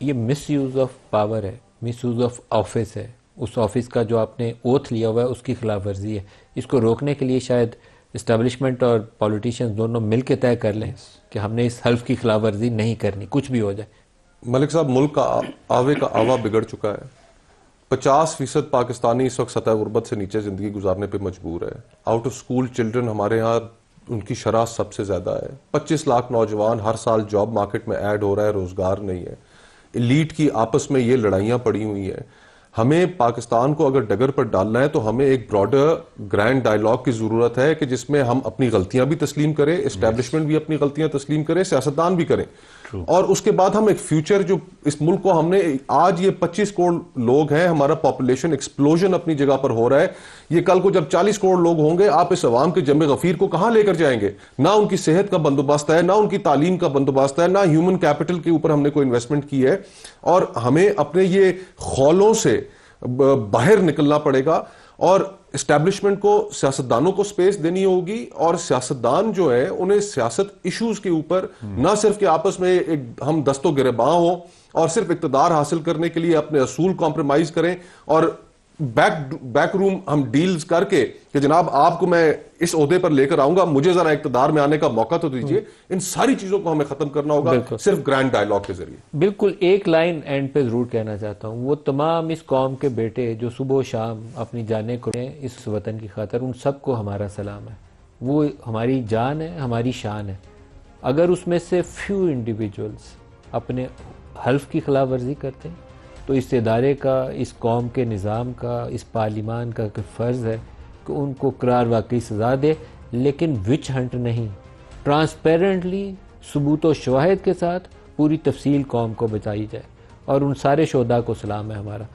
ये miss use of power है, miss use of office है। उस ऑफिस का जो आपने ओथ लिया हुआ है उसकी खिलाफ वर्जी है। इसको रोकने के लिए शायद इस्टेब्लिशमेंट और पॉलिटिशियंस दोनों मिल के तय कर लें कि हमने इस हल्फ की खिलाफ वर्जी नहीं करनी, कुछ भी हो जाए। मलिक साहब, मुल्क का आवे का आवा बिगड़ चुका है। 50% पाकिस्तानी इस वक्त सतह गुर्बत से नीचे जिंदगी गुजारने पे मजबूर है। आउट ऑफ स्कूल चिल्ड्रन हमारे यहाँ उनकी शरह सबसे ज्यादा है। 25 लाख नौजवान हर साल जॉब मार्केट में ऐड हो रहा है, रोजगार नहीं है। एलीट की आपस में ये लड़ाइयां पड़ी हुई हैं। हमें पाकिस्तान को अगर डगर पर डालना है तो हमें एक ब्रॉडर ग्रैंड डायलॉग की जरूरत है कि जिसमें हम अपनी गलतियां भी तस्लीम करें, एस्टेब्लिशमेंट भी अपनी गलतियां तस्लीम करे, सियासतदान भी करें। और उसके बाद हम एक फ्यूचर, जो इस मुल्क को हमने आज ये 25 करोड़ लोग हैं, हमारा पॉपुलेशन एक्सप्लोजन अपनी जगह पर हो रहा है। ये कल को जब 40 करोड़ लोग होंगे, आप इस अवाम के जमे गफीर को कहां लेकर जाएंगे? ना उनकी सेहत का बंदोबस्त है, ना उनकी तालीम का बंदोबस्त है, ना ह्यूमन कैपिटल के ऊपर हमने कोई इन्वेस्टमेंट की है। और हमें अपने ये खौलों से बाहर निकलना पड़ेगा और एस्टैब्लिशमेंट को, सियासतदानों को स्पेस देनी होगी। और सियासतदान जो है उन्हें सियासत इश्यूज के ऊपर ना सिर्फ कि आपस में एक हम दस्तो गिरेबां हो और सिर्फ इक्तदार हासिल करने के लिए अपने असूल कॉम्प्रोमाइज करें और बैक रूम हम डील्स करके कि जनाब आपको मैं इस ओहदे पर लेकर आऊंगा, मुझे जरा इक्तदार में आने का मौका तो दीजिए। इन सारी चीजों को हमें खत्म करना होगा सिर्फ ग्रैंड डायलॉग के जरिए। बिल्कुल एक लाइन एंड पे जरूर कहना चाहता हूँ, वो तमाम इस कौम के बेटे जो सुबह शाम अपनी जानें कुर्बान इस वतन की खातर, उन सबको हमारा सलाम है। वो हमारी जान है, हमारी शान है। अगर उसमें से फ्यू इंडिविजुअल्स अपने हल्फ की खिलाफ वर्जी करते हैं तो इस इदारे का, इस कौम के निज़ाम का, इस पार्लिमान का फ़र्ज़ है कि उनको करार वाकई सज़ा दे, लेकिन विच हंट नहीं, ट्रांसपेरेंटली सबूत व शवाहिद के साथ पूरी तफसील कौम को बताई जाए। और उन सारे शोधा को सलाम है हमारा।